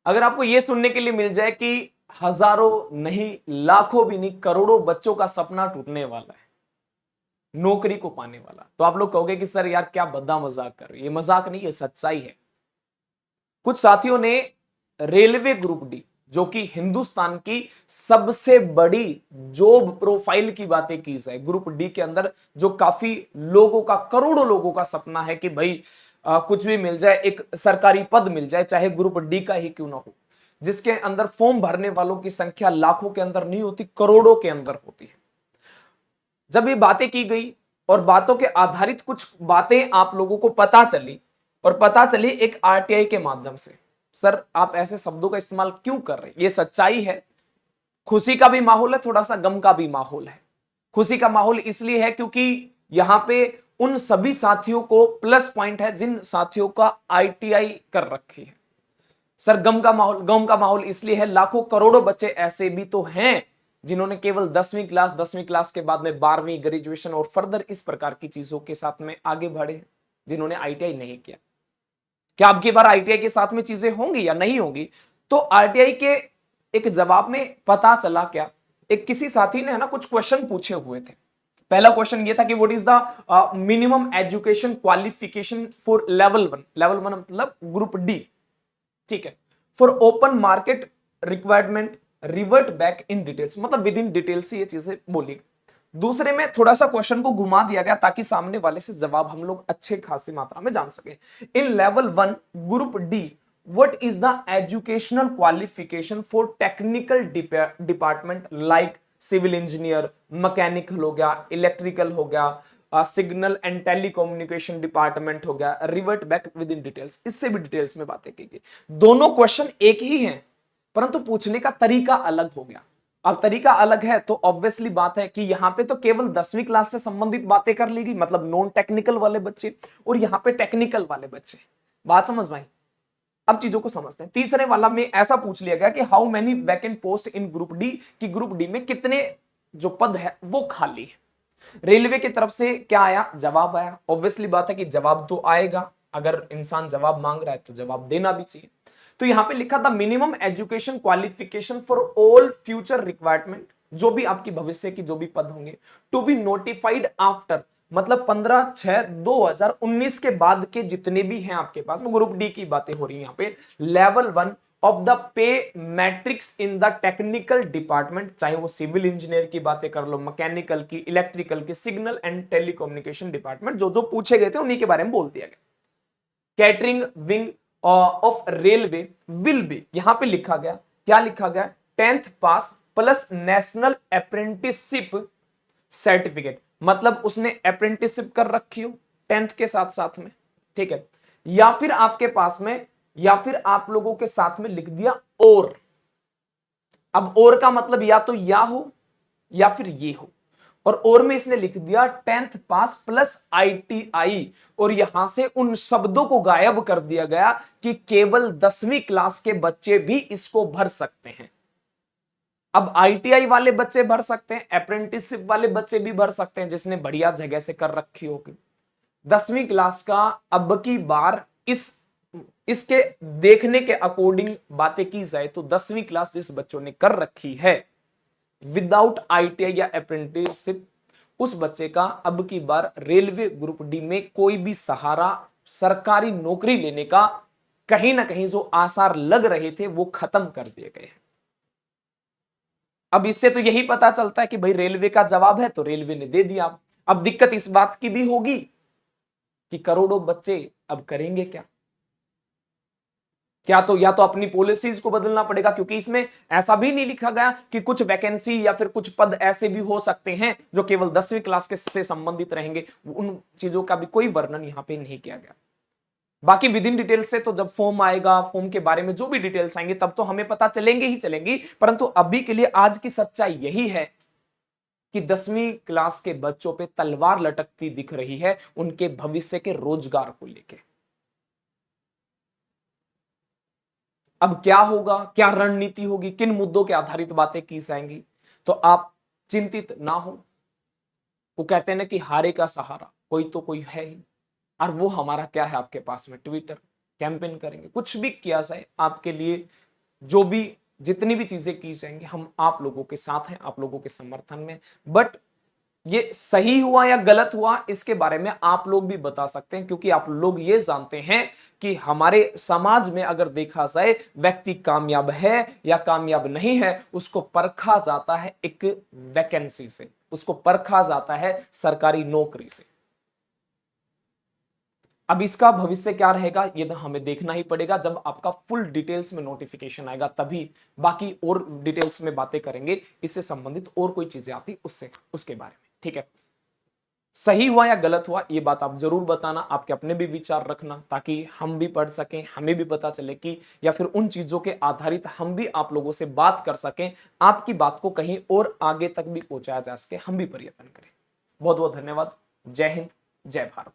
अगर आपको यह सुनने के लिए मिल जाए कि हजारों नहीं, लाखों भी नहीं, करोड़ों बच्चों का सपना टूटने वाला है नौकरी को पाने वाला, तो आप लोग कहोगे कि सर यार क्या बद्दा मजाक कर रहे हो। ये मजाक नहीं, ये सच्चाई है। कुछ साथियों ने रेलवे ग्रुप डी, जो कि हिंदुस्तान की सबसे बड़ी जॉब प्रोफाइल की बातें की जाए, ग्रुप डी के अंदर जो काफी लोगों का, करोड़ों लोगों का सपना है कि भाई कुछ भी मिल जाए, एक सरकारी पद मिल जाए, चाहे ग्रुप डी का ही क्यों ना हो, जिसके अंदर फॉर्म भरने वालों की संख्या लाखों के अंदर नहीं होती, करोड़ों के अंदर होती है। जब ये बातें की गई और बातों के आधारित कुछ बातें आप लोगों को पता चली, और पता चली एक आरटीआई के माध्यम से। सर आप ऐसे शब्दों का इस्तेमाल क्यों कर रहे हैं? ये सच्चाई है। खुशी का भी माहौल है, थोड़ा सा गम का भी माहौल है। खुशी का माहौल इसलिए है क्योंकि यहां पे उन सभी साथियों को प्लस पॉइंट है जिन साथियों का आईटीआई कर रखी है। सर गम का माहौल इसलिए है, लाखों करोड़ों बच्चे ऐसे भी तो हैं जिन्होंने केवल 10वीं क्लास के बाद में 12वीं, ग्रेजुएशन और फर्दर इस प्रकार की चीजों के साथ में आगे बढ़े, जिन्होंने आईटीआई नहीं किया। क्या अब की बार आईटीआई के साथ में चीजें होंगी या नहीं होंगी? तो आरटीआई के एक जवाब में पता चला क्या, एक किसी साथी ने है ना कुछ क्वेश्चन पूछे हुए थे। पहला क्वेश्चन ये था कि what is the minimum education qualification for level 1। Level 1 मतलब ग्रुप डी, ठीक है। For open market requirement revert back in details, मतलब विद इन डिटेल्स ये चीजें बोली। दूसरे में थोड़ा सा क्वेश्चन को घुमा दिया गया ताकि सामने वाले से जवाब हम लोग अच्छे खासी मात्रा में जान सके। In level 1 group D, what is the educational qualification for technical department like civil engineer, mechanical हो गया, इलेक्ट्रिकल हो गया, सिग्नल एंड टेलीकम्युनिकेशन डिपार्टमेंट हो गया, revert back with in details. इससे भी डिटेल्स में बातें की गई। दोनों क्वेश्चन एक ही हैं, परंतु पूछने का तरीका अलग हो गया। अब तरीका अलग है तो ऑब्वियसली बात है कि यहां पे तो केवल 10वीं क्लास से संबंधित बातें कर ली गई, मतलब नॉन टेक्निकल वाले बच्चे, और यहां पे टेक्निकल वाले बच्चे। बात समझ में आई? अब चीजों को समझते हैं। तीसरे वाला में ऐसा पूछ लिया गया कि how many vacant post in group D, कि ग्रुप डी में कितने जो पद है वो खाली है। रेलवे की तरफ से क्या आया? जवाब आया। ऑब्वियसली बात है कि जवाब तो आएगा, अगर इंसान जवाब मांग रहा है तो जवाब देना भी चाहिए। तो यहां पे लिखा था minimum education qualification for all future requirement, जो भी आपकी भविष्य की जो भी पद होंगे, टू बी नोटिफाइड आफ्टर, मतलब 15/6/2019 के बाद के जितने भी हैं आपके पास में, ग्रुप डी की बातें हो रही है यहां पे, level 1 of the pay matrix in the technical department, चाहे वो सिविल इंजीनियर की बातें कर लो, मैकेनिकल की, इलेक्ट्रिकल की, सिग्नल एंड टेलीकम्युनिकेशन डिपार्टमेंट, जो जो पूछे गए थे उन्हीं के बारे में बोल दिया गया। Catering wing of railway will be, यहां पे लिखा गया, क्या लिखा गया? 10th पास प्लस नेशनल अप्रेंटिसशिप सर्टिफिकेट, मतलब उसने अप्रेंटिसशिप कर रखी हो 10th के साथ साथ में, ठीक है। या फिर आपके पास में, या फिर आप लोगों के साथ में लिख दिया और। अब और का मतलब या तो या हो या फिर ये हो, और में इसने लिख दिया 10th पास प्लस आईटीआई, और यहां से उन शब्दों को गायब कर दिया गया कि केवल 10वीं क्लास के बच्चे भी इसको भर सकते हैं। अब आईटीआई वाले बच्चे भर सकते हैं, अप्रेंटिसशिप वाले बच्चे भी भर सकते हैं जिसने बढ़िया जगह से कर रखी होगी। 10वीं क्लास का अब की बार इसके देखने के अकॉर्डिंग बातें की जाए तो 10वीं क्लास जिस बच्चों ने कर रखी है विदाउट आईटीआई या अप्रेंटिसशिप, उस बच्चे का अब की बार रेलवे ग्रुप डी में कोई भी सहारा, सरकारी नौकरी लेने का कहीं ना कहीं जो आसार लग रहे थे वो खत्म कर दिए गए हैं। अब इससे तो यही पता चलता है कि भाई रेलवे का जवाब है तो रेलवे ने दे दिया। अब दिक्कत इस बात की भी होगी कि करोड़ों बच्चे अब करेंगे क्या? क्या तो या तो अपनी पॉलिसीज को बदलना पड़ेगा, क्योंकि इसमें ऐसा भी नहीं लिखा गया कि कुछ वैकेंसी या फिर कुछ पद ऐसे भी हो सकते हैं जो केवल 10वीं क्लास के से संबंधित रहेंगे। उन चीजों का भी कोई वर्णन यहां पे नहीं किया गया। बाकी विद इन डिटेल्स से तो जब फॉर्म आएगा, फॉर्म के बारे में जो भी डिटेल्स आएंगे तब तो हमें पता चलेंगे ही चलेंगी, परंतु अभी के लिए आज की सच्चाई यही है कि 10वीं क्लास के बच्चों पे तलवार लटकती दिख रही है उनके भविष्य के रोजगार को लेकर। अब क्या होगा, क्या रणनीति होगी, किन मुद्दों के आधारित बातें की जाएंगी, तो आप चिंतित ना हो। वो कहते हैं ना कि हारे का सहारा कोई तो कोई है ही, और वो हमारा क्या है आपके पास में, ट्विटर। कैंपेन करेंगे, कुछ भी किया जाए आपके लिए जो भी जितनी भी चीजें की जाएंगी हम आप लोगों के साथ हैं, आप लोगों के समर्थन में। बट ये सही हुआ या गलत हुआ इसके बारे में आप लोग भी बता सकते हैं, क्योंकि आप लोग ये जानते हैं कि हमारे समाज में अगर देखा जाए व्यक्ति कामयाब है या कामयाब नहीं है उसको परखा जाता है एक वैकेंसी से, उसको परखा जाता है सरकारी नौकरी से। अब इसका भविष्य क्या रहेगा ये तो हमें देखना ही पड़ेगा, जब आपका फुल डिटेल्स में नोटिफिकेशन आएगा तभी बाकी और डिटेल्स में बातें करेंगे, इससे संबंधित और कोई चीजें आती उससे उसके बारे में। ठीक है, सही हुआ या गलत हुआ ये बात आप जरूर बताना, आपके अपने भी विचार रखना ताकि हम भी पढ़ सकें, हमें भी पता चले कि या फिर उन चीजों के आधारित हम भी आप लोगों से बात कर सकें, आपकी बात को कहीं और आगे तक भी पहुंचाया जा सके, हम भी प्रयत्न करें। बहुत बहुत धन्यवाद। जय हिंद, जय भारत।